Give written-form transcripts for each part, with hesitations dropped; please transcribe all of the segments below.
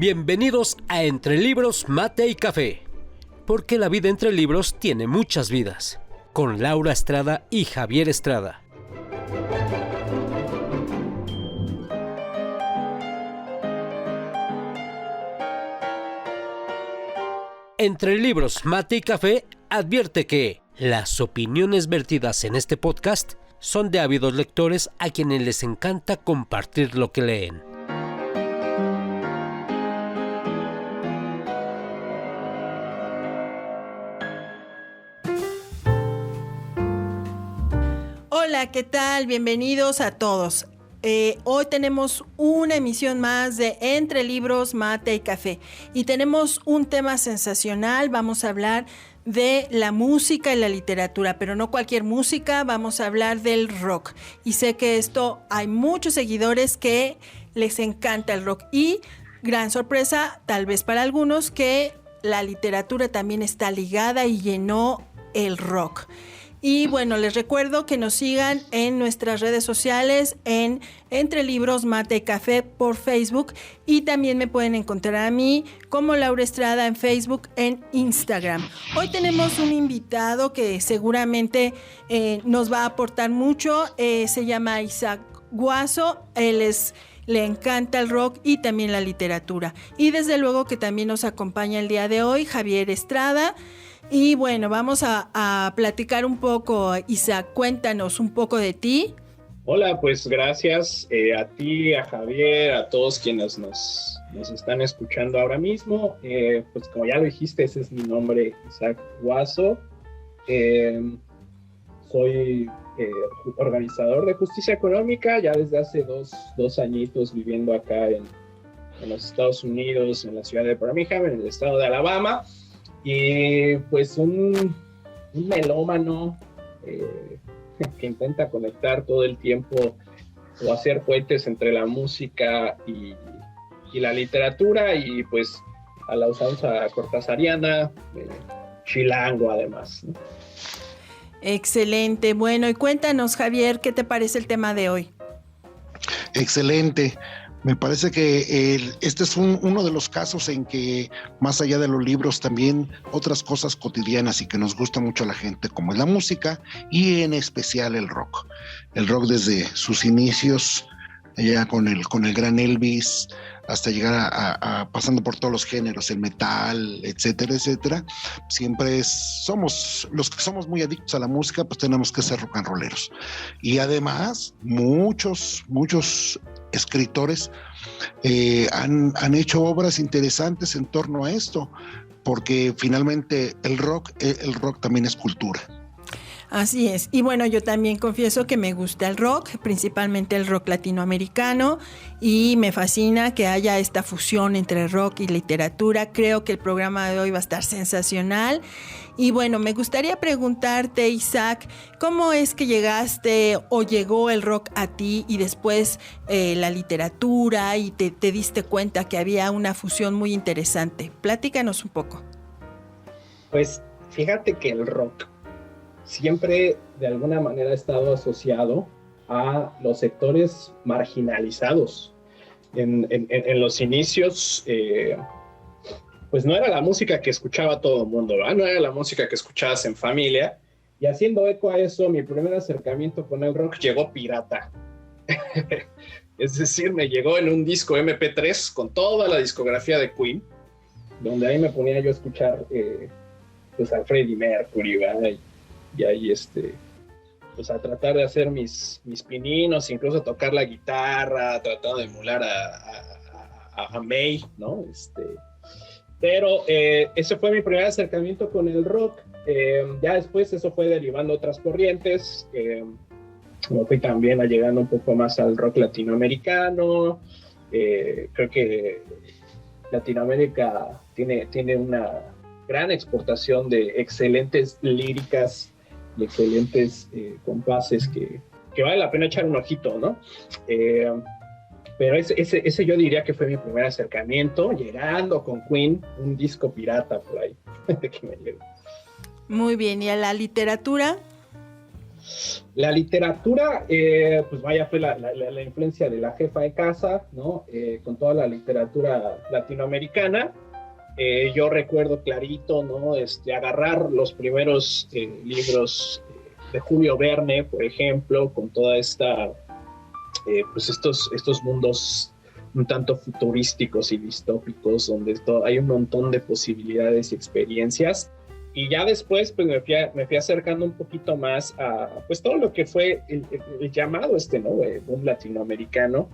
Bienvenidos a Entre Libros, Mate y Café, porque la vida entre libros tiene muchas vidas, con Laura Estrada y Javier Estrada. Entre Libros, Mate y Café advierte que las opiniones vertidas en este podcast son de ávidos lectores a quienes les encanta compartir lo que leen. Hola, ¿qué tal? Bienvenidos a todos. Hoy tenemos una emisión más de Entre Libros, Mate y Café. Y tenemos un tema sensacional. Vamos a hablar de la música y la literatura, pero no cualquier música. Vamos a hablar del rock. Y sé que hay muchos seguidores que les encanta el rock. Y gran sorpresa, tal vez para algunos, que la literatura también está ligada y llenó el rock. Y bueno, les recuerdo que nos sigan en nuestras redes sociales, en Entre Libros, Mate y Café por Facebook, y también me pueden encontrar a mí como Laura Estrada en Facebook, en Instagram. Hoy tenemos un invitado que seguramente nos va a aportar mucho. Se llama Isaac Guaso. Le encanta el rock y también la literatura. Y desde luego que también nos acompaña el día de hoy Javier Estrada. Y bueno, vamos a platicar un poco. Isaac, cuéntanos un poco de ti. Hola, pues gracias a ti, a Javier, a todos quienes nos están escuchando ahora mismo. Pues como ya lo dijiste, ese es mi nombre, Isaac Guaso. Soy organizador de justicia económica, ya desde hace dos añitos viviendo acá en los Estados Unidos, en la ciudad de Birmingham, en el estado de Alabama. Y pues un melómano que intenta conectar todo el tiempo o hacer puentes entre la música y la literatura, y pues a la usanza cortasariana, chilango además, ¿no? Excelente. Bueno, y cuéntanos, Javier, ¿qué te parece el tema de hoy? Excelente. Me parece que este es uno de los casos en que, más allá de los libros, también otras cosas cotidianas y que nos gusta mucho a la gente, como es la música y en especial el rock. El rock desde sus inicios, ya con el gran Elvis, hasta llegar a pasando por todos los géneros, el metal, etcétera, etcétera. Siempre somos los que somos muy adictos a la música, pues tenemos que ser rock and rolleros. Y además, muchos escritores han hecho obras interesantes en torno a esto, porque finalmente el rock también es cultura. Así es. Y bueno, yo también confieso que me gusta el rock, principalmente el rock latinoamericano, y me fascina que haya esta fusión entre rock y literatura. Creo que el programa de hoy va a estar sensacional. Y bueno, me gustaría preguntarte, Isaac, ¿cómo es que llegaste o llegó el rock a ti y después la literatura, y te diste cuenta que había una fusión muy interesante? Platícanos un poco. Pues fíjate que el rock siempre de alguna manera ha estado asociado a los sectores marginalizados. En los inicios, pues no era la música que escuchaba todo el mundo, ¿verdad? No era la música que escuchabas en familia. Y haciendo eco a eso, mi primer acercamiento con el rock llegó pirata. Es decir, me llegó en un disco MP3 con toda la discografía de Queen, donde ahí me ponía yo a escuchar pues a Freddie Mercury, ¿verdad? Y ahí pues a tratar de hacer mis pininos, incluso tocar la guitarra, tratando de emular a May, ¿no? Pero ese fue mi primer acercamiento con el rock. Ya después eso fue derivando otras corrientes. Me fui también llegando un poco más al rock latinoamericano. Creo que Latinoamérica tiene una gran exportación de excelentes líricas y excelentes compases que vale la pena echar un ojito, ¿no? Pero ese yo diría que fue mi primer acercamiento, llegando con Queen, un disco pirata por ahí que me llegó. Muy bien, ¿y a la literatura? La literatura, pues vaya, fue la influencia de la jefa de casa, ¿no? Con toda la literatura latinoamericana. Yo recuerdo clarito, ¿no? Agarrar los primeros libros de Julio Verne, por ejemplo, con toda esta, pues estos mundos un tanto futurísticos y distópicos, donde hay un montón de posibilidades y experiencias. Y ya después, pues me fui acercando un poquito más a, pues todo lo que fue el llamado ¿no? Boom latinoamericano,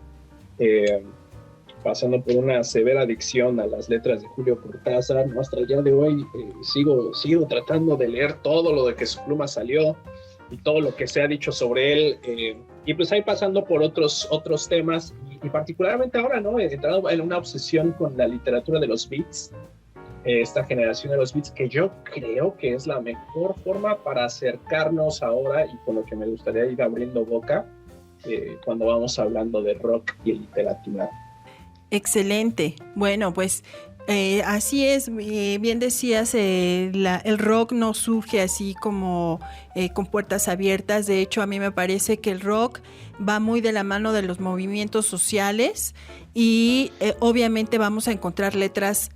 pasando por una severa adicción a las letras de Julio Cortázar, ¿no? Hasta el día de hoy sigo tratando de leer todo lo de que su pluma salió y todo lo que se ha dicho sobre él, y pues ahí pasando por otros temas, y particularmente ahora, ¿no? He entrado en una obsesión con la literatura de los beats, esta generación de los beats, que yo creo que es la mejor forma para acercarnos ahora, y con lo que me gustaría ir abriendo boca cuando vamos hablando de rock y literatura. Excelente. Bueno, pues así es, bien decías, el rock no surge así como con puertas abiertas. De hecho, a mí me parece que el rock va muy de la mano de los movimientos sociales, y obviamente vamos a encontrar letras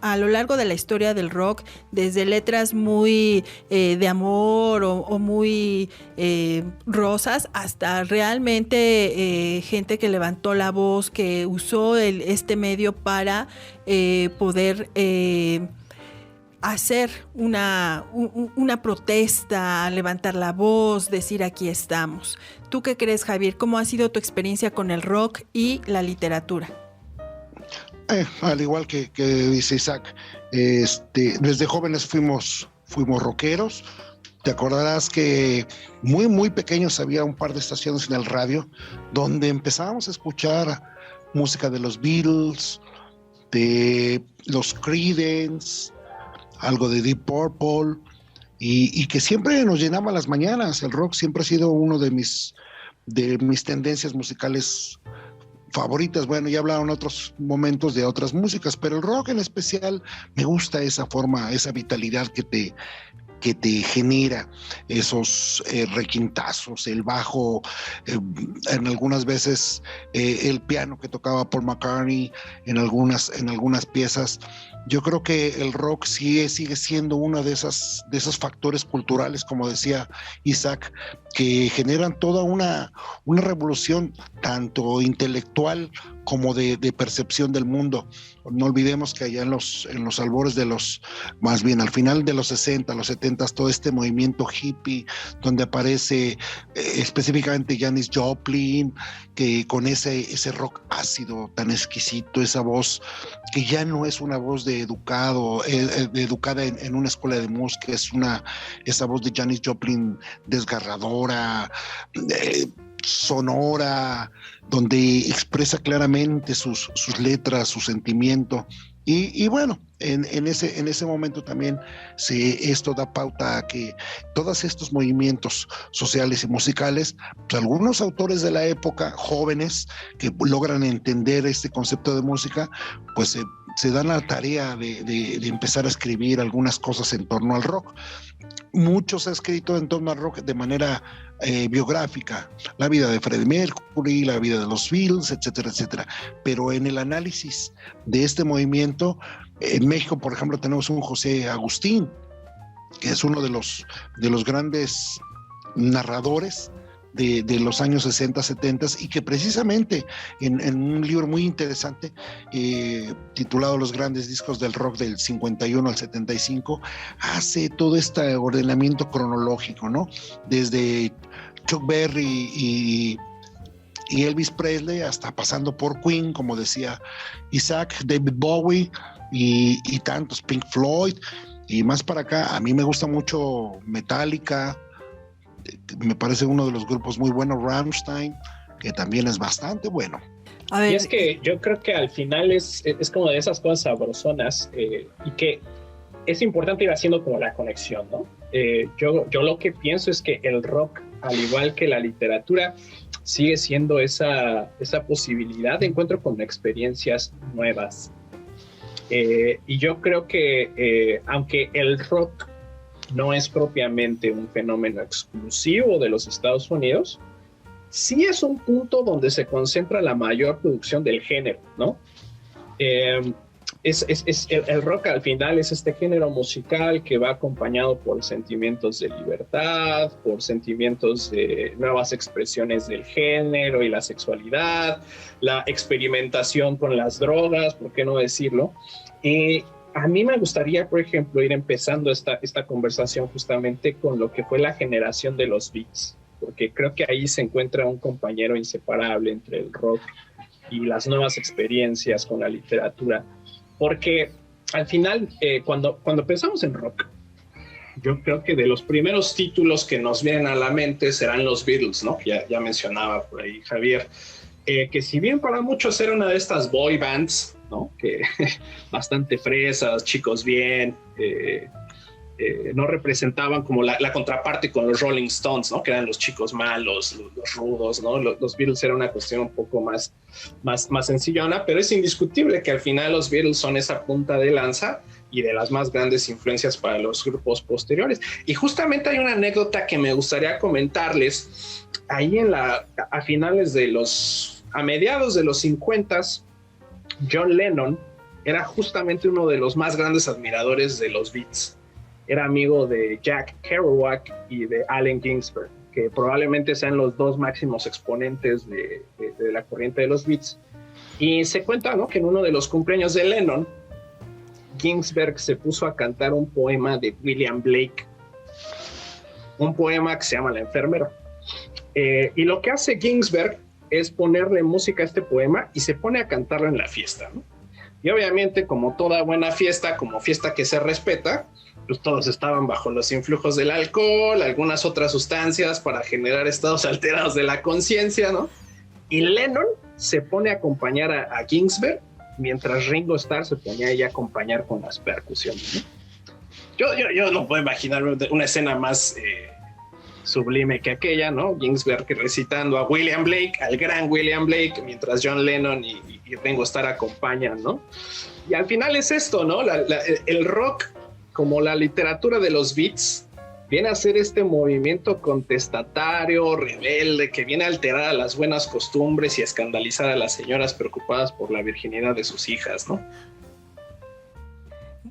a lo largo de la historia del rock, desde letras muy de amor o muy rosas, hasta realmente gente que levantó la voz, que usó este medio para poder hacer una protesta, levantar la voz, decir aquí estamos. ¿Tú qué crees, Javier? ¿Cómo ha sido tu experiencia con el rock y la literatura? Al igual que dice Isaac, desde jóvenes fuimos rockeros. Te acordarás que muy, muy pequeños había un par de estaciones en el radio donde empezábamos a escuchar música de los Beatles, de los Creedence, algo de Deep Purple, y que siempre nos llenaba las mañanas. El rock siempre ha sido uno de mis tendencias musicales favoritas. Bueno, ya hablaron otros momentos de otras músicas, pero el rock en especial me gusta esa forma, esa vitalidad que te genera, esos requintazos, el bajo, en algunas veces el piano que tocaba Paul McCartney en algunas piezas. Yo creo que el rock sigue siendo uno de esos factores culturales, como decía Isaac, que generan toda una revolución, tanto intelectual como de percepción del mundo. No olvidemos que allá en los albores más bien al final de los 60, los 70, todo este movimiento hippie, donde aparece específicamente Janis Joplin, que con ese rock ácido tan exquisito, esa voz que ya no es una voz educada en una escuela de música, esa voz de Janis Joplin desgarradora, sonora, donde expresa claramente sus letras, su sentimiento. Y bueno, en ese momento también esto da pauta a que todos estos movimientos sociales y musicales, pues algunos autores de la época, jóvenes, que logran entender este concepto de música, pues se dan la tarea de empezar a escribir algunas cosas en torno al rock. Muchos han escrito en torno al rock de manera biográfica, la vida de Freddie Mercury, la vida de los Beatles, etcétera, etcétera. Pero en el análisis de este movimiento, en México, por ejemplo, tenemos un José Agustín, que es uno de los grandes narradores de los años 60, 70, y que precisamente en un libro muy interesante titulado Los grandes discos del rock del 51 al 75, hace todo este ordenamiento cronológico, ¿no? Desde Chuck Berry y Elvis Presley hasta pasando por Queen, como decía Isaac, David Bowie y tantos, Pink Floyd, y más para acá. A mí me gusta mucho Metallica, me parece uno de los grupos muy buenos, Rammstein, que también es bastante bueno. A ver, y es que yo creo que al final es como de esas cosas sabrosonas, y que es importante ir haciendo como la conexión, ¿no? Yo lo que pienso es que el rock, al igual que la literatura, sigue siendo esa posibilidad de encuentro con experiencias nuevas. Y yo creo que aunque el rock no es propiamente un fenómeno exclusivo de los Estados Unidos, sí es un punto donde se concentra la mayor producción del género, ¿no? El rock al final es este género musical que va acompañado por sentimientos de libertad, por sentimientos de nuevas expresiones del género y la sexualidad, la experimentación con las drogas, ¿por qué no decirlo? A mí me gustaría, por ejemplo, ir empezando esta conversación justamente con lo que fue la generación de los beats, porque creo que ahí se encuentra un compañero inseparable entre el rock y las nuevas experiencias con la literatura. Porque al final, cuando pensamos en rock, yo creo que de los primeros títulos que nos vienen a la mente serán los Beatles, ¿no? Ya mencionaba por ahí Javier, que si bien para muchos era una de estas boy bands, ¿no? Que bastante fresas, chicos bien, no representaban como la contraparte con los Rolling Stones, ¿no? Que eran los chicos malos, los rudos, ¿no? Los Beatles era una cuestión un poco más sencillona, pero es indiscutible que al final los Beatles son esa punta de lanza y de las más grandes influencias para los grupos posteriores. Y justamente hay una anécdota que me gustaría comentarles. Ahí a mediados de los 50s, John Lennon era justamente uno de los más grandes admiradores de los Beats. Era amigo de Jack Kerouac y de Allen Ginsberg, que probablemente sean los dos máximos exponentes de la corriente de los Beats. Y se cuenta, ¿no?, que en uno de los cumpleaños de Lennon, Ginsberg se puso a cantar un poema de William Blake, un poema que se llama La enfermera. Y lo que hace Ginsberg es ponerle música a este poema y se pone a cantarlo en la fiesta, ¿no? Y obviamente, como toda buena fiesta, como fiesta que se respeta, pues todos estaban bajo los influjos del alcohol, algunas otras sustancias para generar estados alterados de la conciencia, ¿no? Y Lennon se pone a acompañar a Ginsberg, mientras Ringo Starr se ponía ahí a acompañar con las percusiones, ¿no? Yo no puedo imaginarme una escena más sublime que aquella, ¿no? Ginsberg recitando a William Blake, al gran William Blake, mientras John Lennon y Ringo Starr acompañan, ¿no? Y al final es esto, ¿no? El rock, como la literatura de los beats, viene a ser este movimiento contestatario, rebelde, que viene a alterar las buenas costumbres y a escandalizar a las señoras preocupadas por la virginidad de sus hijas, ¿no?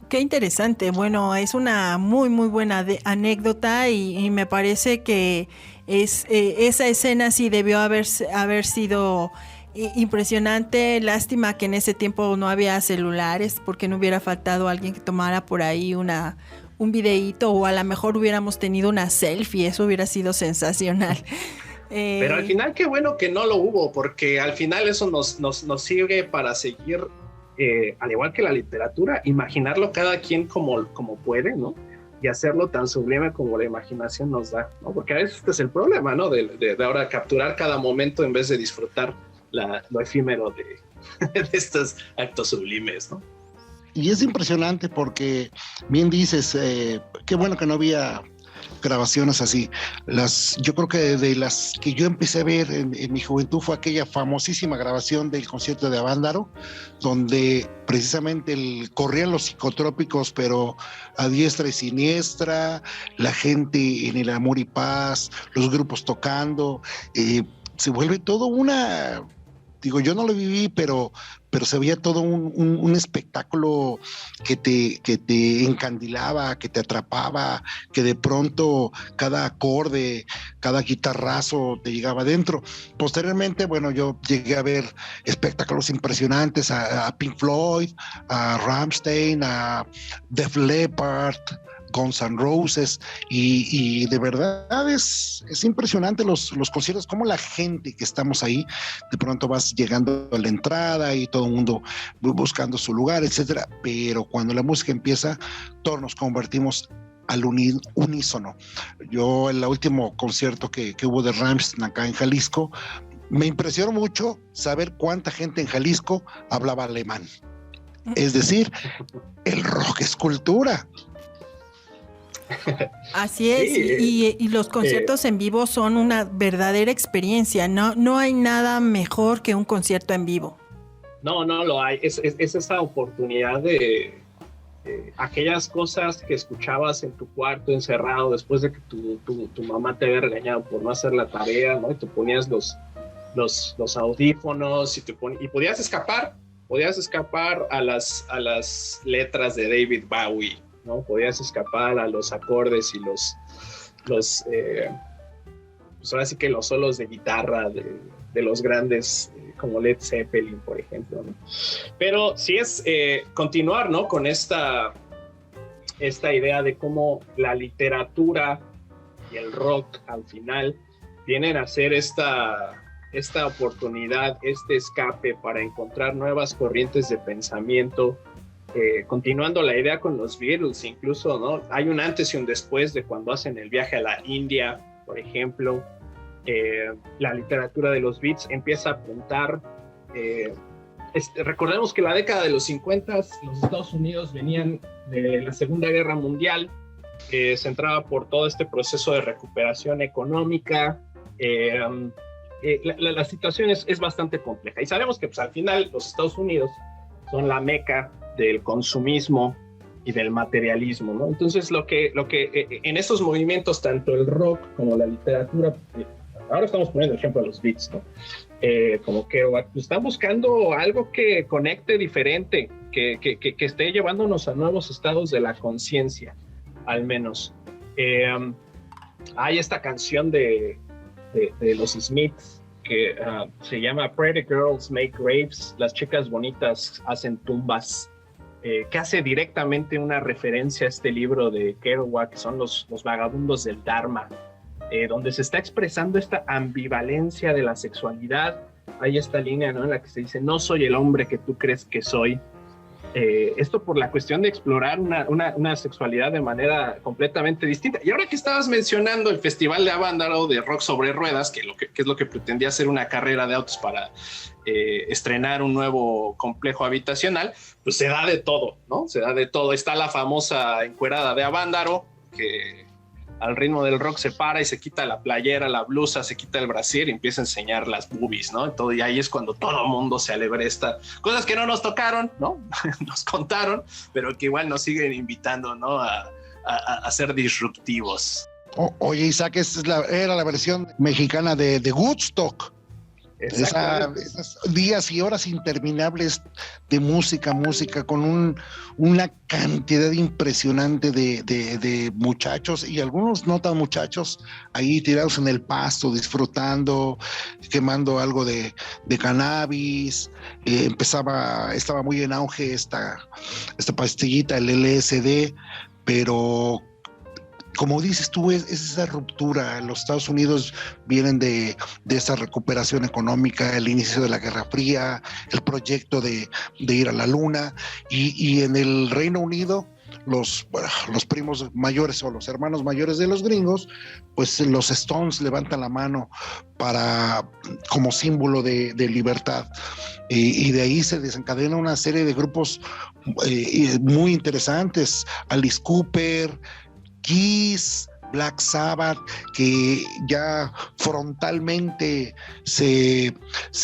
Qué interesante. Bueno, es una muy buena anécdota y me parece que esa escena sí debió haber sido impresionante. Lástima que en ese tiempo no había celulares, porque no hubiera faltado alguien que tomara por ahí un videíto, o a lo mejor hubiéramos tenido una selfie. Eso hubiera sido sensacional. Pero al final qué bueno que no lo hubo, porque al final eso nos sirve para seguir, al igual que la literatura, imaginarlo cada quien como puede, ¿no? Y hacerlo tan sublime como la imaginación nos da, ¿no? Porque a veces este es el problema, ¿no? De ahora capturar cada momento en vez de disfrutar lo efímero de estos actos sublimes, ¿no? Y es impresionante porque, bien dices, qué bueno que no había grabaciones así. Yo creo que de las que yo empecé a ver en mi juventud fue aquella famosísima grabación del concierto de Avándaro, donde precisamente corrían los psicotrópicos, pero a diestra y siniestra, la gente en el amor y paz, los grupos tocando, se vuelve todo digo, yo no lo viví, pero se veía todo un espectáculo que te encandilaba, que te atrapaba, que de pronto cada acorde, cada guitarrazo te llegaba adentro. Posteriormente, bueno, yo llegué a ver espectáculos impresionantes, a Pink Floyd, a Rammstein, a Def Leppard, Guns N' Roses, y de verdad es impresionante los conciertos, como la gente que estamos ahí, de pronto vas llegando a la entrada y todo el mundo buscando su lugar, etcétera, pero cuando la música empieza, todos nos convertimos al unísono. Yo, el último concierto que hubo de Rammstein acá en Jalisco, me impresionó mucho saber cuánta gente en Jalisco hablaba alemán. Es decir, el rock es cultura. Así es, sí, y los conciertos en vivo son una verdadera experiencia. No hay nada mejor que un concierto en vivo. No lo hay. Es esa oportunidad de aquellas cosas que escuchabas en tu cuarto encerrado después de que tu mamá te había regañado por no hacer la tarea, ¿no? Y te ponías los audífonos y podías escapar a las letras de David Bowie, ¿no? Podías escapar a los acordes y pues ahora sí que los solos de guitarra de los grandes como Led Zeppelin, por ejemplo, ¿no? Pero sí es continuar, ¿no? Con esta idea de cómo la literatura y el rock al final vienen a ser esta oportunidad, este escape para encontrar nuevas corrientes de pensamiento. Continuando la idea con los Beatles, incluso, ¿no? Hay un antes y un después de cuando hacen el viaje a la India, por ejemplo. La literatura de los Beats empieza a apuntar. Recordemos que la década de los 50, los Estados Unidos venían de la Segunda Guerra Mundial, se entraba por todo este proceso de recuperación económica. La situación es bastante compleja y sabemos que pues, al final los Estados Unidos son la meca del consumismo y del materialismo, ¿no? Entonces lo que en estos movimientos, tanto el rock como la literatura, ahora estamos poniendo ejemplo a los Beats, ¿no? Como que están buscando algo que conecte diferente, que esté llevándonos a nuevos estados de la conciencia, al menos. Hay esta canción de los Smiths que se llama Pretty Girls Make Graves, las chicas bonitas hacen tumbas, que hace directamente una referencia a este libro de Kerouac, que son los vagabundos del Dharma, donde se está expresando esta ambivalencia de la sexualidad. Hay esta línea, ¿no?, en la que se dice, no soy el hombre que tú crees que soy. Esto por la cuestión de explorar una sexualidad de manera completamente distinta. Y ahora que estabas mencionando el Festival de Avándaro de Rock sobre Ruedas, que es lo que pretendía ser una carrera de autos para estrenar un nuevo complejo habitacional, pues se da de todo, ¿no? Se da de todo. Está la famosa encuerada de Avándaro, que al ritmo del rock se para y se quita la playera, la blusa, se quita el brasier y empieza a enseñar las boobies, ¿no? Y ahí es cuando todo el mundo se alebresta. Cosas que no nos tocaron, ¿no? Nos contaron, pero que igual nos siguen invitando, ¿no? A ser disruptivos. Oye, Isaac, era la versión mexicana de Woodstock. Esos días y horas interminables de música con una cantidad impresionante de muchachos y algunos no tan muchachos ahí tirados en el pasto, disfrutando, quemando algo de cannabis. Estaba muy en auge esta pastillita, el LSD, pero como dices tú, es esa ruptura. Los Estados Unidos vienen de esa recuperación económica, el inicio de la Guerra Fría, el proyecto de ir a la Luna, y en el Reino Unido los primos mayores o los hermanos mayores de los gringos, pues los Stones levantan la mano como símbolo de libertad, y de ahí se desencadena una serie de grupos muy interesantes. Alice Cooper, Kiss, Black Sabbath, que ya frontalmente se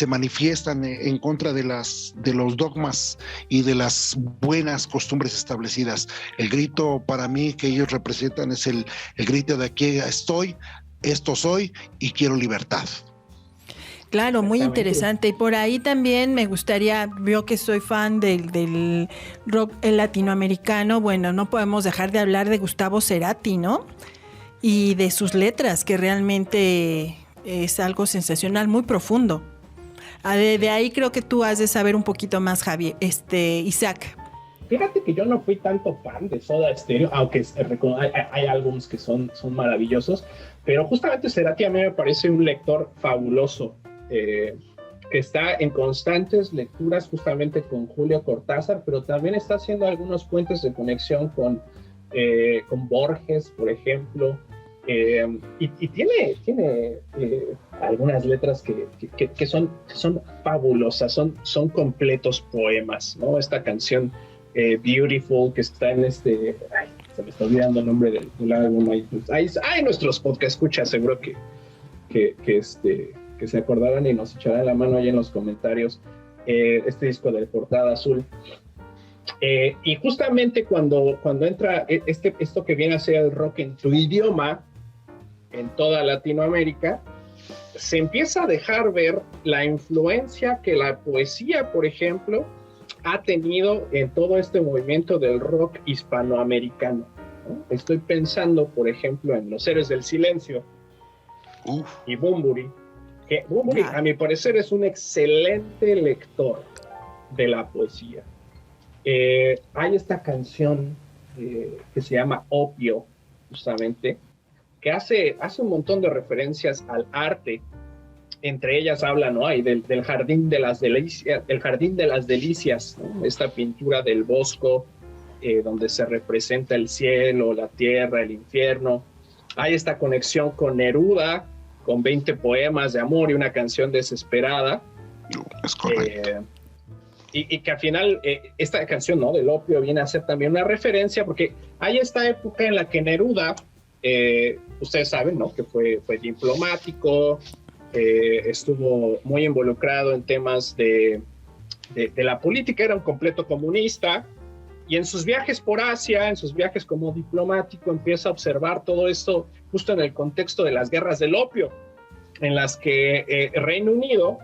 manifiestan en contra de los dogmas y de las buenas costumbres establecidas. El grito para mí que ellos representan es el grito de aquí estoy, esto soy y quiero libertad. Claro, muy interesante. Y por ahí también me gustaría, yo que soy fan del rock latinoamericano, bueno, no podemos dejar de hablar de Gustavo Cerati, ¿no? Y de sus letras, que realmente es algo sensacional, muy profundo. De ahí creo que tú has de saber un poquito más, Javier, Isaac. Fíjate que yo no fui tanto fan de Soda Stereo, aunque hay álbumes que son maravillosos, pero justamente Cerati a mí me parece un lector fabuloso, que está en constantes lecturas justamente con Julio Cortázar, pero también está haciendo algunos puentes de conexión con Borges, por ejemplo, y tiene algunas letras que son fabulosas, son completos poemas, ¿no? Esta canción Beautiful, que está en se me está olvidando el nombre del álbum. Hay nuestros podcast escuchas, seguro que se acordarán y nos echarán la mano ahí en los comentarios. Este disco de Portada Azul, Y justamente cuando entra esto que viene a ser el rock en su idioma, en toda Latinoamérica, se empieza a dejar ver la influencia que la poesía, por ejemplo, ha tenido en todo este movimiento del rock hispanoamericano, ¿no? Estoy pensando, por ejemplo, en Los Héroes del Silencio y Bunbury, que Bunbury, a mi parecer, es un excelente lector de la poesía. Hay esta canción que se llama Opio, justamente, que hace un montón de referencias al arte. Entre ellas habla, ¿no? Ahí del jardín de las delicias, el jardín de las delicias, ¿no? Esta pintura del Bosco, donde se representa el cielo, la tierra, el infierno. Hay esta conexión con Neruda, con 20 poemas de amor y una canción desesperada. Es correcto. Y que al final esta canción, ¿no? Del Opio viene a ser también una referencia, porque hay esta época en la que Neruda, ustedes saben, ¿no? Que fue diplomático, estuvo muy involucrado en temas de la política, era un completo comunista, y en sus viajes por Asia, en sus viajes como diplomático, empieza a observar todo esto justo en el contexto de las guerras del opio, en las que Reino Unido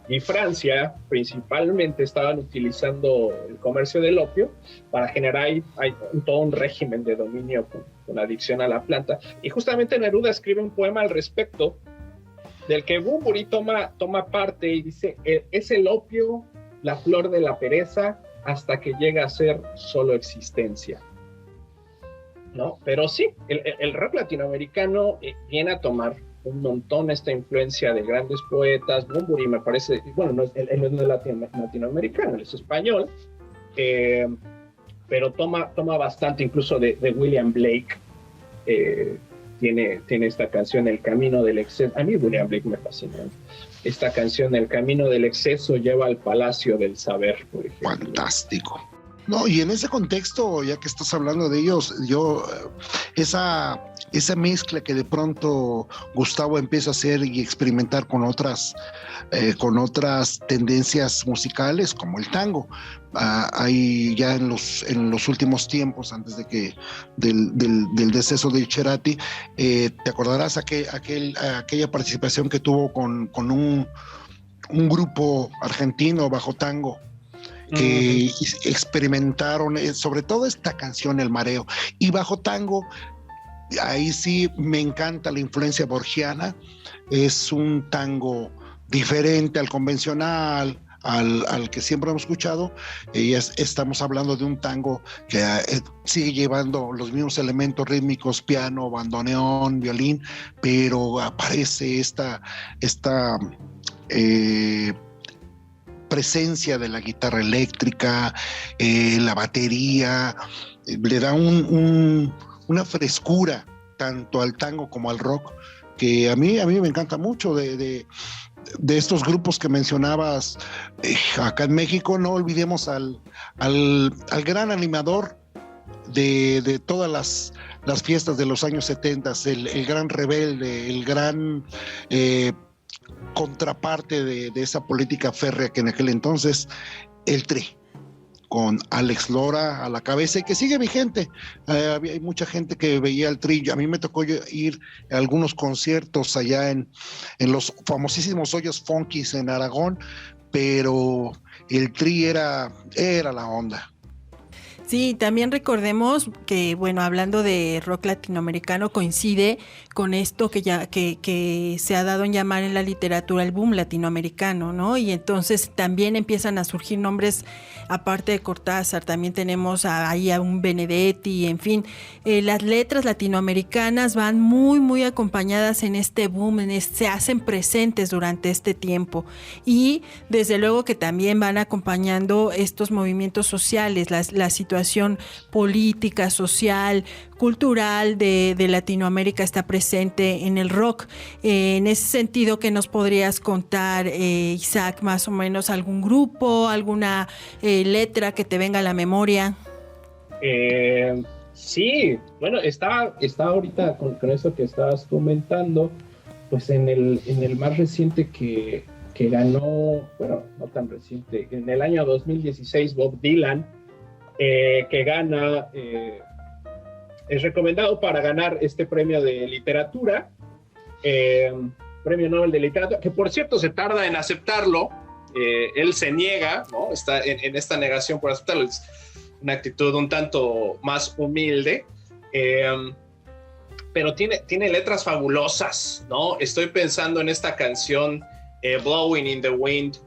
y Francia principalmente estaban utilizando el comercio del opio para generar todo un régimen de dominio con adicción a la planta. Y justamente Neruda escribe un poema al respecto, del que Bunbury toma parte y dice: es el opio, la flor de la pereza, hasta que llega a ser solo existencia, ¿no? Pero sí, el rock latinoamericano viene a tomar un montón esta influencia de grandes poetas. Bunbury me parece, bueno, él no es latinoamericano, él es español, pero toma bastante incluso de William Blake. Tiene esta canción, El Camino del Exceso. A mí William Blake me fascina. Esta canción, El Camino del Exceso, lleva al Palacio del Saber, por ejemplo. Fantástico. No, y en ese contexto, ya que estás hablando de ellos, esa mezcla que de pronto Gustavo empieza a hacer y experimentar con otras tendencias musicales, como el tango. Ahí ya en los últimos tiempos, antes de del deceso de Cerati, te acordarás aquella participación que tuvo con un grupo argentino, Bajo Tango, que experimentaron sobre todo esta canción, El Mareo. Y Bajo Tango, ahí sí me encanta la influencia borgiana. Es un tango diferente al convencional, al que siempre hemos escuchado. Estamos hablando de un tango que sigue llevando los mismos elementos rítmicos: piano, bandoneón, violín, pero aparece esta presencia de la guitarra eléctrica, la batería, le da una frescura tanto al tango como al rock, que a mí me encanta mucho de estos grupos que mencionabas acá en México. No olvidemos al gran animador de todas las fiestas de los años 70, el gran rebelde, el gran contraparte de esa política férrea que en aquel entonces, el Tri, con Alex Lora a la cabeza, y que sigue vigente. Hay mucha gente que veía el Tri. A mí me tocó ir a algunos conciertos allá en los famosísimos Hoyos Funkis en Aragón, pero el Tri era la onda. Sí, también recordemos que, bueno, hablando de rock latinoamericano, coincide con esto que se ha dado en llamar en la literatura el boom latinoamericano, ¿no? Y entonces también empiezan a surgir nombres, aparte de Cortázar, también tenemos ahí a un Benedetti, en fin, las letras latinoamericanas van muy, muy acompañadas en este boom, se hacen presentes durante este tiempo, y desde luego que también van acompañando estos movimientos sociales, la situación política, social, cultural de Latinoamérica está presente en el rock. En ese sentido, ¿qué nos podrías contar, Isaac, más o menos algún grupo, alguna letra que te venga a la memoria? Sí, bueno, está ahorita con eso que estabas comentando, pues en el más reciente que ganó, bueno, no tan reciente, en el año 2016, Bob Dylan que gana, es recomendado para ganar este premio de literatura, premio Nobel de Literatura, que por cierto se tarda en aceptarlo. Él se niega, ¿no? Está en esta negación por aceptarlo. Es una actitud un tanto más humilde, pero tiene letras fabulosas, ¿no? Estoy pensando en esta canción Blowing in the Wind,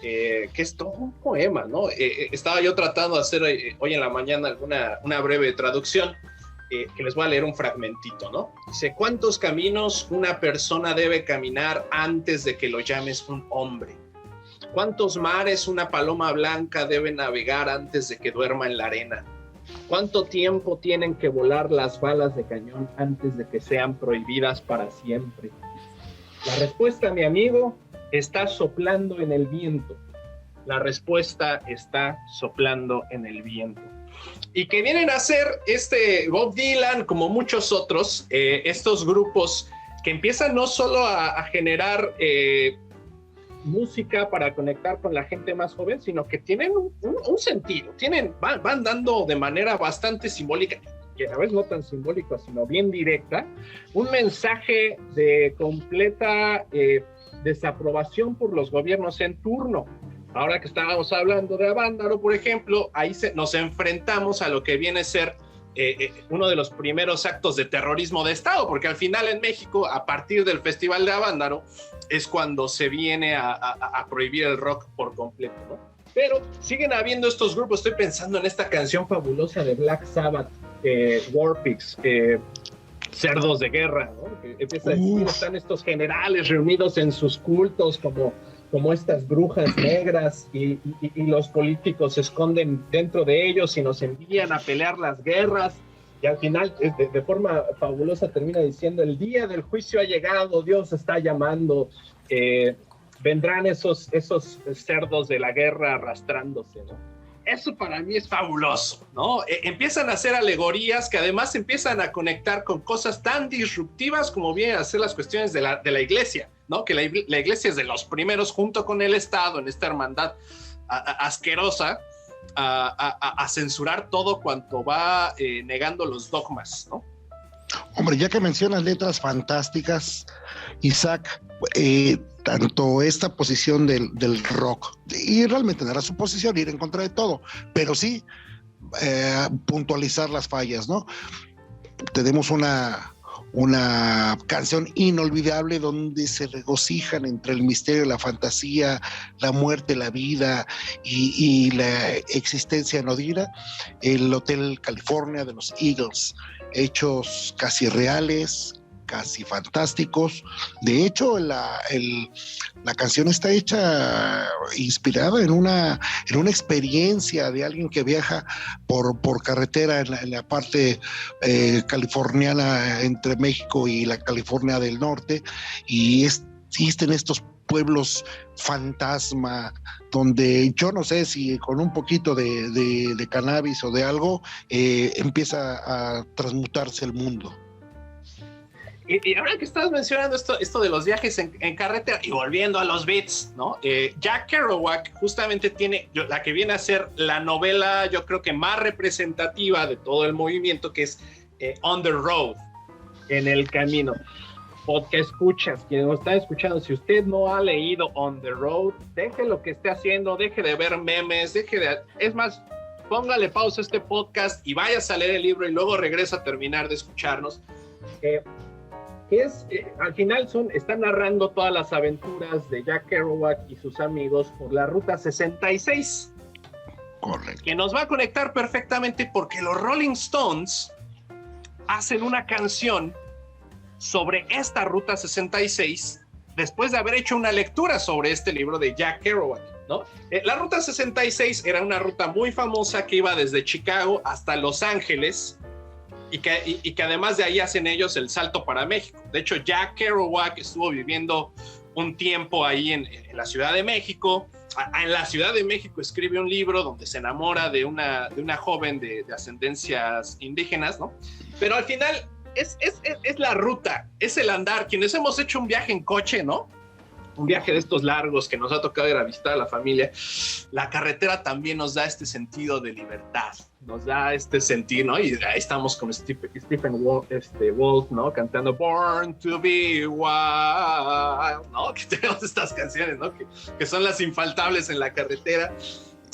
que es todo un poema, ¿no? Estaba yo tratando de hacer hoy en la mañana una breve traducción, que les voy a leer un fragmentito, ¿no? Dice: ¿cuántos caminos una persona debe caminar antes de que lo llames un hombre? ¿Cuántos mares una paloma blanca debe navegar antes de que duerma en la arena? ¿Cuánto tiempo tienen que volar las balas de cañón antes de que sean prohibidas para siempre? La respuesta, mi amigo, está soplando en el viento. La respuesta está soplando en el viento. Y que vienen a ser Bob Dylan, como muchos otros, estos grupos que empiezan no solo a generar música para conectar con la gente más joven, sino que tienen un sentido, van dando de manera bastante simbólica, y a la vez no tan simbólica, sino bien directa, un mensaje de completa desaprobación por los gobiernos en turno. Ahora que estábamos hablando de Avándaro, por ejemplo, ahí nos enfrentamos a lo que viene a ser uno de los primeros actos de terrorismo de Estado, porque al final en México, a partir del Festival de Avándaro, es cuando se viene a prohibir el rock por completo, ¿no? Pero siguen habiendo estos grupos. Estoy pensando en esta canción fabulosa de Black Sabbath, War Pigs, Cerdos de Guerra, ¿no? Que empieza a decir, están estos generales reunidos en sus cultos como estas brujas negras, y los políticos se esconden dentro de ellos y nos envían a pelear las guerras. Y al final, de forma fabulosa, termina diciendo: el día del juicio ha llegado, Dios está llamando, vendrán esos cerdos de la guerra arrastrándose, ¿no? Eso para mí es fabuloso, ¿no? Empiezan a hacer alegorías que además empiezan a conectar con cosas tan disruptivas como vienen a ser las cuestiones de la iglesia, ¿no? Que la iglesia es de los primeros, junto con el Estado, en esta hermandad asquerosa, a censurar todo cuanto va negando los dogmas, ¿no? Hombre, ya que mencionas letras fantásticas, Isaac, tanto esta posición del rock, y realmente dará su posición, ir en contra de todo, pero sí puntualizar las fallas, ¿no? Tenemos una canción inolvidable donde se regocijan entre el misterio, la fantasía, la muerte, la vida y la existencia nodina, el Hotel California de los Eagles, hechos casi reales, casi fantásticos. De hecho, la canción está hecha inspirada en una experiencia de alguien que viaja por carretera en la parte californiana, entre México y la California del Norte, y existen estos pueblos fantasma donde yo no sé si con un poquito de cannabis o de algo empieza a transmutarse el mundo. Y ahora que estás mencionando esto de los viajes en carretera y volviendo a los Beats, ¿no? Jack Kerouac justamente tiene la que viene a ser la novela, yo creo que más representativa de todo el movimiento, que es On the Road, en el camino. Porque escuchas, quien nos está escuchando, si usted no ha leído On the Road, deje lo que esté haciendo, deje de ver memes, es más, póngale pausa a este podcast y vayas a leer el libro y luego regresa a terminar de escucharnos. Al final están narrando todas las aventuras de Jack Kerouac y sus amigos por la Ruta 66. Correcto. Que nos va a conectar perfectamente porque los Rolling Stones hacen una canción sobre esta Ruta 66 después de haber hecho una lectura sobre este libro de Jack Kerouac, ¿no? La Ruta 66 era una ruta muy famosa que iba desde Chicago hasta Los Ángeles, y que además de ahí hacen ellos el salto para México. De hecho, Jack Kerouac estuvo viviendo un tiempo ahí en la Ciudad de México. En la Ciudad de México escribe un libro donde se enamora de una joven de ascendencias indígenas, ¿no? Pero al final es la ruta, es el andar. Quienes hemos hecho un viaje en coche, ¿no? un viaje de estos largos que nos ha tocado ir a visitar a la familia, la carretera también nos da este sentido de libertad, nos da este sentido, ¿no? Y ahí estamos con Stephen Wolf, ¿no? Cantando Born to be Wild, ¿no? Que tenemos estas canciones, ¿no? Que son las infaltables en la carretera.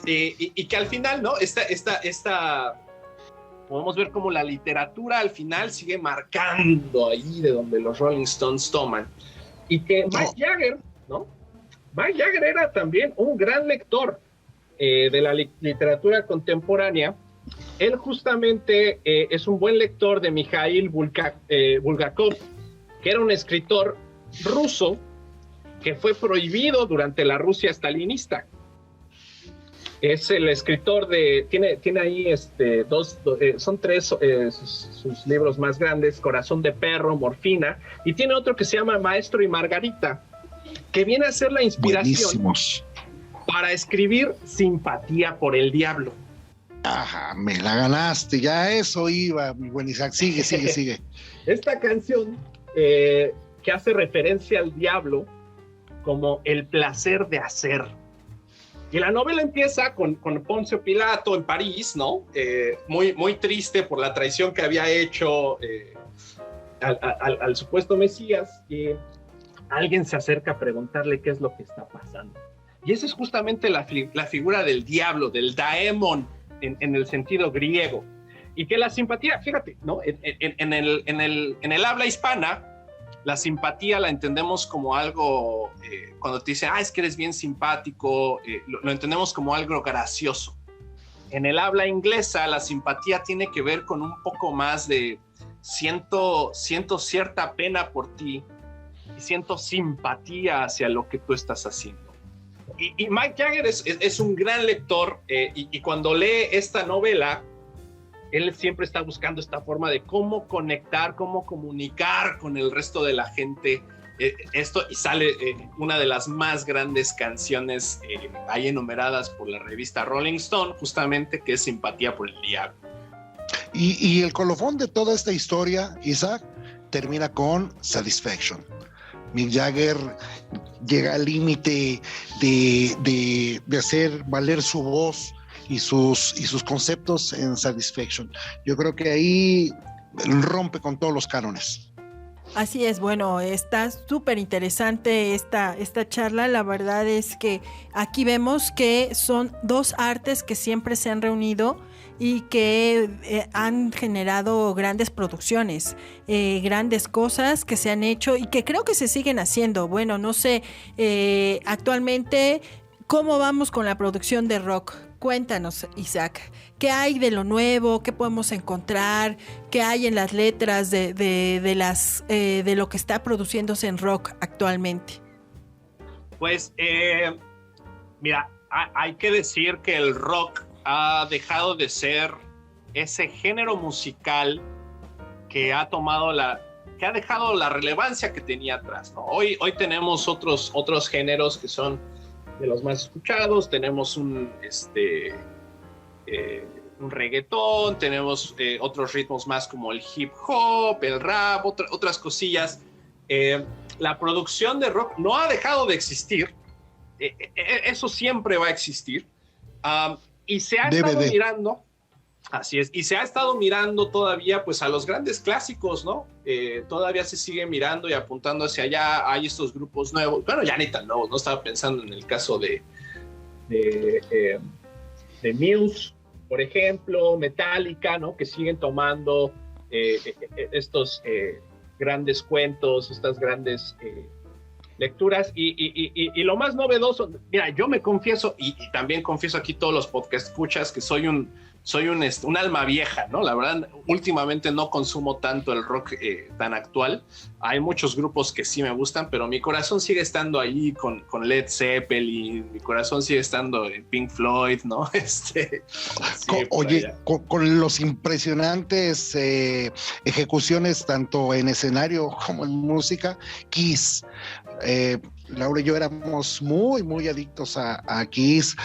Y que al final, ¿no? Podemos ver cómo la literatura al final sigue marcando ahí de donde los Rolling Stones toman. Y que Mick Jagger, ¿no? Mick Jagger era también un gran lector de la literatura contemporánea. Él justamente es un buen lector de Mikhail Bulgakov, que era un escritor ruso que fue prohibido durante la Rusia stalinista. Es el escritor tiene ahí son tres sus libros más grandes: Corazón de perro, Morfina, y tiene otro que se llama Maestro y Margarita, que viene a ser la inspiración Buenísimos. Para escribir Simpatía por el Diablo. Ajá, me la ganaste, ya eso iba, mi buen Isaac, sigue. Esta canción que hace referencia al diablo como el placer de hacer. Y la novela empieza con Poncio Pilato en París, ¿no? Muy, muy triste por la traición que había hecho al supuesto Mesías, y alguien se acerca a preguntarle qué es lo que está pasando. Y esa es justamente la figura del diablo, del daemon, en el sentido griego. Y que la simpatía, fíjate, ¿no? En el habla hispana, la simpatía la entendemos como algo, cuando te dicen, es que eres bien simpático, lo entendemos como algo gracioso. En el habla inglesa, la simpatía tiene que ver con un poco más de siento cierta pena por ti y siento simpatía hacia lo que tú estás haciendo. Y Mick Jagger es un gran lector, y cuando lee esta novela, él siempre está buscando esta forma de cómo conectar, cómo comunicar con el resto de la gente. Y sale una de las más grandes canciones ahí enumeradas por la revista Rolling Stone, justamente, que es Simpatía por el Diablo. Y el colofón de toda esta historia, Isaac, termina con Satisfaction. Mick Jagger llega al límite de hacer valer su voz y sus conceptos en Satisfaction. Yo creo que ahí rompe con todos los cánones. Así es, bueno, está súper interesante esta charla. La verdad es que aquí vemos que son dos artes que siempre se han reunido y que han generado grandes producciones, grandes cosas que se han hecho y que creo que se siguen haciendo. Bueno, no sé, actualmente, ¿cómo vamos con la producción de rock? Cuéntanos, Isaac, ¿qué hay de lo nuevo? ¿Qué podemos encontrar? ¿Qué hay en las letras de lo que está produciéndose en rock actualmente? Pues, mira, hay que decir que el rock ha dejado de ser ese género musical que ha dejado la relevancia que tenía atrás, ¿no? Hoy tenemos otros géneros que son de los más escuchados. Tenemos un reggaetón, tenemos otros ritmos más como el hip hop, el rap, otras cosillas. La producción de rock no ha dejado de existir, eso siempre va a existir, y se ha estado mirando, así es, y se ha estado mirando todavía pues a los grandes clásicos, ¿no? Todavía se sigue mirando y apuntando hacia allá. Hay estos grupos nuevos, bueno, ya ni tan nuevos, no estaba pensando en el caso de Muse, por ejemplo, Metallica, ¿no? Que siguen tomando estos grandes cuentos, estas grandes lecturas, y lo más novedoso, mira, yo me confieso, y también confieso aquí todos los podcast escuchas, que soy un alma vieja, ¿no? La verdad, últimamente no consumo tanto el rock tan actual. Hay muchos grupos que sí me gustan, pero mi corazón sigue estando ahí con Led Zeppelin, mi corazón sigue estando en Pink Floyd, ¿no? Con los impresionantes ejecuciones tanto en escenario como en música, Kiss. Laura y yo éramos muy, muy adictos a Kiss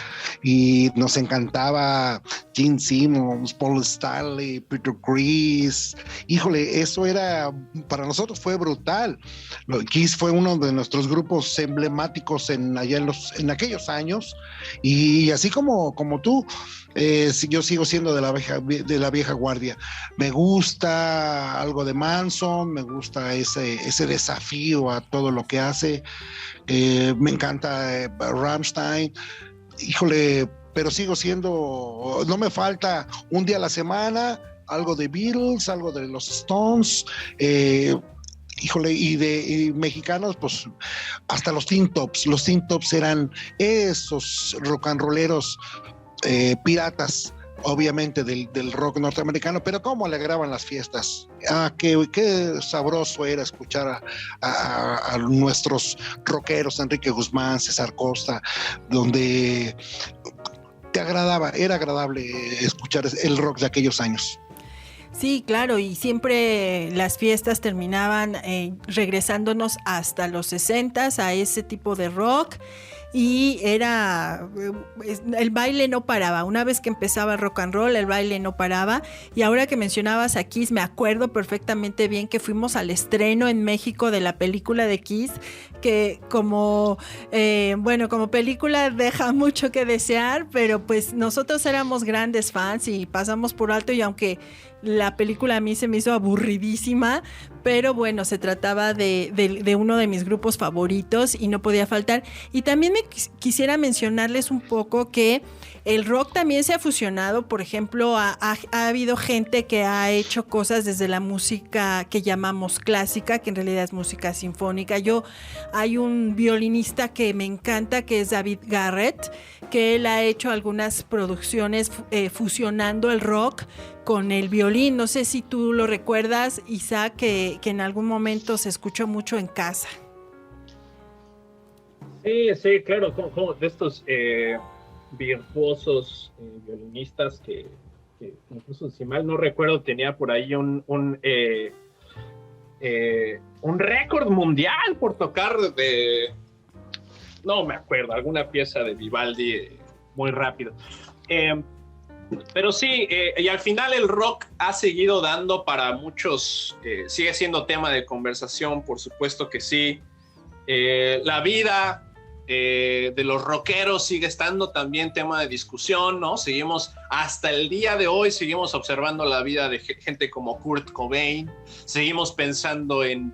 y nos encantaba Gene Simmons, Paul Stanley, Peter Criss. Híjole, eso era, para nosotros fue brutal. Kiss fue uno de nuestros grupos emblemáticos en aquellos años, y así como tú, yo sigo siendo de la vieja guardia. Me gusta algo de Manson, me gusta ese desafío a todo lo que hace. Me encanta Rammstein, híjole, pero sigo siendo, no me falta un día a la semana, algo de Beatles, algo de los Stones, híjole, y mexicanos, pues hasta los Teen Tops. Los Teen Tops eran esos rock and rolleros piratas, obviamente del rock norteamericano, pero cómo alegraban las fiestas. Qué sabroso era escuchar a nuestros rockeros, Enrique Guzmán, César Costa, donde era agradable escuchar el rock de aquellos años. Sí, claro, y siempre las fiestas terminaban regresándonos hasta los 60s a ese tipo de rock. Y el baile no paraba. Una vez que empezaba el rock and roll, el baile no paraba. Y ahora que mencionabas a Kiss, me acuerdo perfectamente bien que fuimos al estreno en México de la película de Kiss, que como película deja mucho que desear, pero pues nosotros éramos grandes fans y pasamos por alto, y aunque la película a mí se me hizo aburridísima, pero bueno, se trataba de uno de mis grupos favoritos y no podía faltar. Y también quisiera mencionarles un poco que el rock también se ha fusionado. Por ejemplo, ha habido gente que ha hecho cosas desde la música que llamamos clásica, que en realidad es música sinfónica. Hay un violinista que me encanta, que es David Garrett, que él ha hecho algunas producciones fusionando el rock con el violín. No sé si tú lo recuerdas, Isaac, que en algún momento se escuchó mucho en casa. Sí, claro, como de estos virtuosos violinistas que incluso, si mal no recuerdo, tenía por ahí un récord mundial por tocar no me acuerdo, alguna pieza de Vivaldi muy rápido. Pero sí, y al final el rock ha seguido dando para muchos, sigue siendo tema de conversación, por supuesto que sí. La vida de los rockeros sigue estando también tema de discusión, ¿no? Hasta el día de hoy, seguimos observando la vida de gente como Kurt Cobain, seguimos pensando en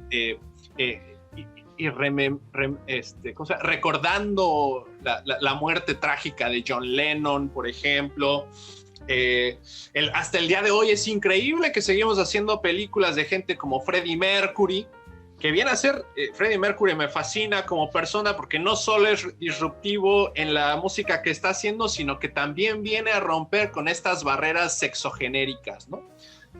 recordando la muerte trágica de John Lennon, por ejemplo. Hasta el día de hoy es increíble que seguimos haciendo películas de gente como Freddie Mercury, que viene a ser, Freddie Mercury me fascina como persona porque no solo es disruptivo en la música que está haciendo, sino que también viene a romper con estas barreras sexogenéricas, ¿no?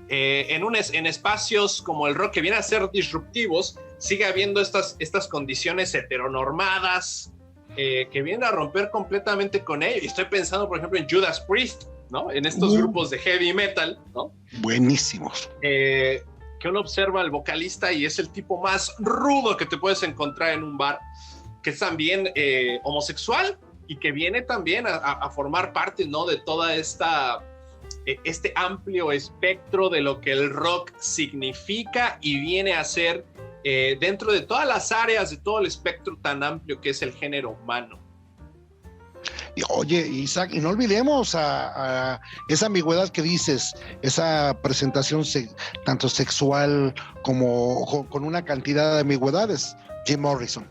En espacios como el rock que viene a ser disruptivos, sigue habiendo estas condiciones heteronormadas que vienen a romper completamente con ello. Y estoy pensando, por ejemplo, en Judas Priest, ¿no? En estos grupos de heavy metal, ¿no? Buenísimos. Que uno observa al vocalista y es el tipo más rudo que te puedes encontrar en un bar, que es también homosexual y que viene también a formar parte, ¿no? De toda este amplio espectro de lo que el rock significa y viene a ser dentro de todas las áreas, de todo el espectro tan amplio que es el género humano. Oye, Isaac, y no olvidemos a esa ambigüedad que dices, esa presentación tanto sexual como con una cantidad de ambigüedades. Jim Morrison,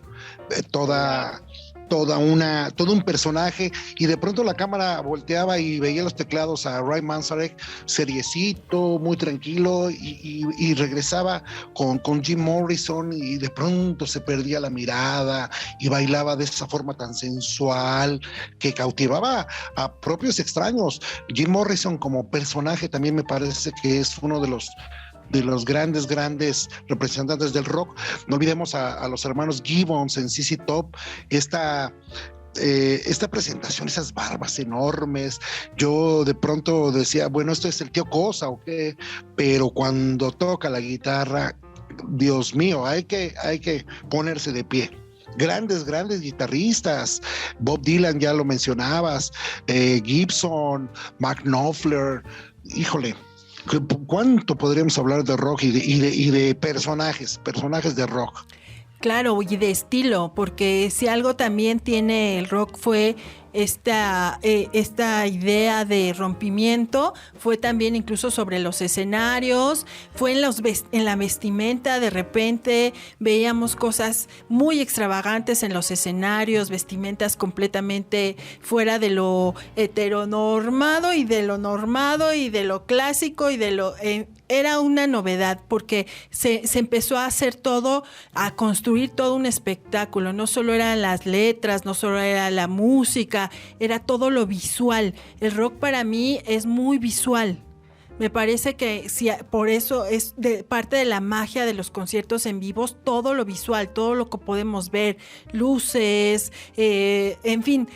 todo un personaje, y de pronto la cámara volteaba y veía los teclados a Ray Manzarek seriecito, muy tranquilo, y regresaba con Jim Morrison, y de pronto se perdía la mirada y bailaba de esa forma tan sensual que cautivaba a propios extraños. Jim Morrison como personaje también me parece que es uno de los grandes representantes del rock. No olvidemos a los hermanos Gibbons en ZZ Top, esta presentación, esas barbas enormes. Yo de pronto decía, bueno, ¿esto es el Tío Cosa o qué? Pero cuando toca la guitarra, Dios mío, hay que ponerse de pie. grandes guitarristas. Bob Dylan, ya lo mencionabas, Gibson, Mark Knopfler, híjole. ¿Cuánto podríamos hablar de rock y de personajes de rock? Claro, y de estilo, porque si algo también tiene el rock fue esta idea de rompimiento, fue también incluso sobre los escenarios, fue en la vestimenta. De repente veíamos cosas muy extravagantes en los escenarios, vestimentas completamente fuera de lo heteronormado y de lo normado y de lo clásico y de lo... Era una novedad porque se empezó a hacer todo, a construir todo un espectáculo. No solo eran las letras, no solo era la música, era todo lo visual. El rock para mí es muy visual. Me parece que por eso es parte de la magia de los conciertos en vivos, todo lo visual, todo lo que podemos ver, luces, en fin,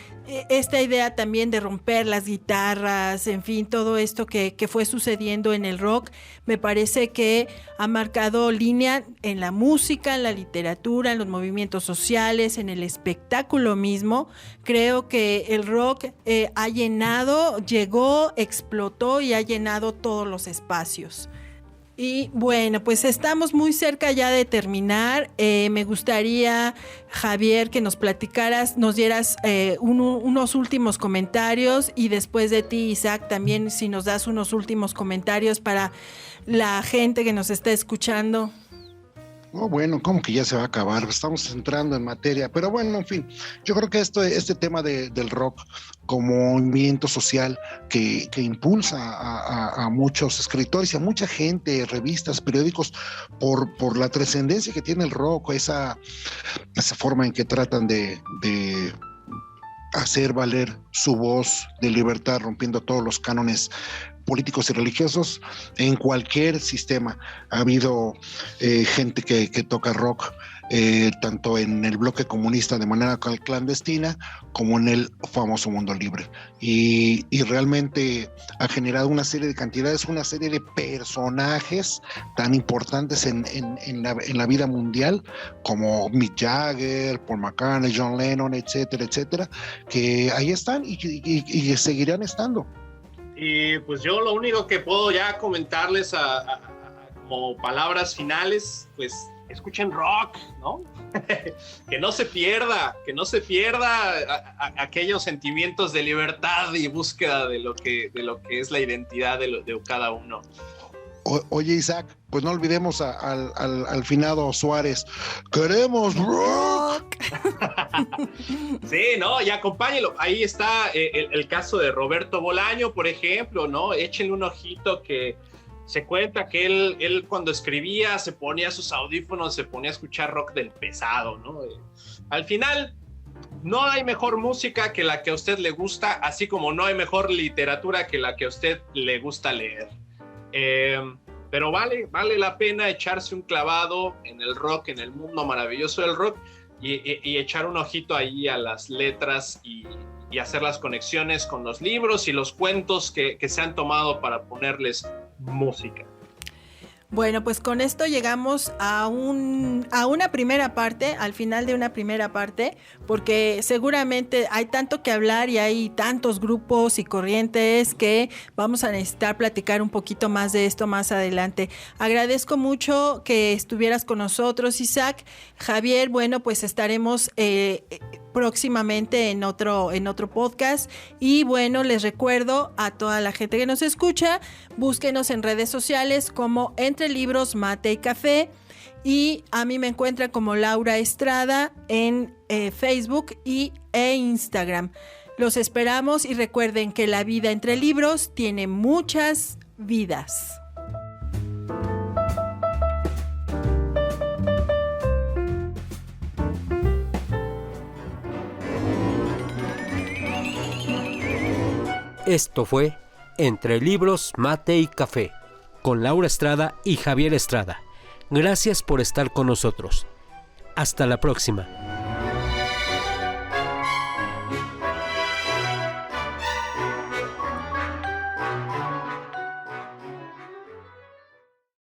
esta idea también de romper las guitarras, en fin, todo esto que fue sucediendo en el rock, me parece que ha marcado línea en la música, en la literatura, en los movimientos sociales, en el espectáculo mismo. Creo que el rock llegó, explotó y ha llenado todos los espacios. Y bueno, pues estamos muy cerca ya de terminar. Me gustaría, Javier, que nos platicaras, nos dieras unos últimos comentarios, y después de ti, Isaac, también si nos das unos últimos comentarios para la gente que nos está escuchando. Oh, bueno, como que ya se va a acabar, estamos entrando en materia, pero bueno, en fin, yo creo que este tema del rock como movimiento social que impulsa a muchos escritores y a mucha gente, revistas, periódicos, por la trascendencia que tiene el rock, esa forma en que tratan de hacer valer su voz de libertad, rompiendo todos los cánones políticos y religiosos en cualquier sistema. Ha habido gente que toca rock tanto en el bloque comunista de manera clandestina como en el famoso mundo libre, y realmente ha generado una serie de cantidades, una serie de personajes tan importantes en la vida mundial como Mick Jagger, Paul McCartney, John Lennon, etcétera, etcétera, que ahí están y seguirán estando. Y pues yo lo único que puedo ya comentarles como palabras finales, pues escuchen rock, ¿no? que no se pierda aquellos sentimientos de libertad y búsqueda de lo que es la identidad de cada uno. Oye, Isaac, pues no olvidemos al finado Suárez. ¡Queremos rock! Sí, ¿no? Y acompáñenlo. Ahí está el caso de Roberto Bolaño, por ejemplo, ¿no? Échenle un ojito, que se cuenta que él cuando escribía se ponía sus audífonos, se ponía a escuchar rock del pesado, ¿no? Al final, no hay mejor música que la que a usted le gusta, así como no hay mejor literatura que la que a usted le gusta leer. Pero vale la pena echarse un clavado en el rock, en el mundo maravilloso del rock, y echar un ojito ahí a las letras y hacer las conexiones con los libros y los cuentos que se han tomado para ponerles música. Bueno, pues con esto llegamos a una primera parte, al final de una primera parte, porque seguramente hay tanto que hablar y hay tantos grupos y corrientes que vamos a necesitar platicar un poquito más de esto más adelante. Agradezco mucho que estuvieras con nosotros, Isaac. Javier, bueno, pues estaremos próximamente en otro podcast, y bueno, les recuerdo a toda la gente que nos escucha, búsquenos en redes sociales como Entre Libros, Mate y Café, y a mí me encuentran como Laura Estrada en Facebook e Instagram. Los esperamos, y recuerden que la vida entre libros tiene muchas vidas. Esto fue Entre Libros, Mate y Café, con Laura Estrada y Javier Estrada. Gracias por estar con nosotros. Hasta la próxima.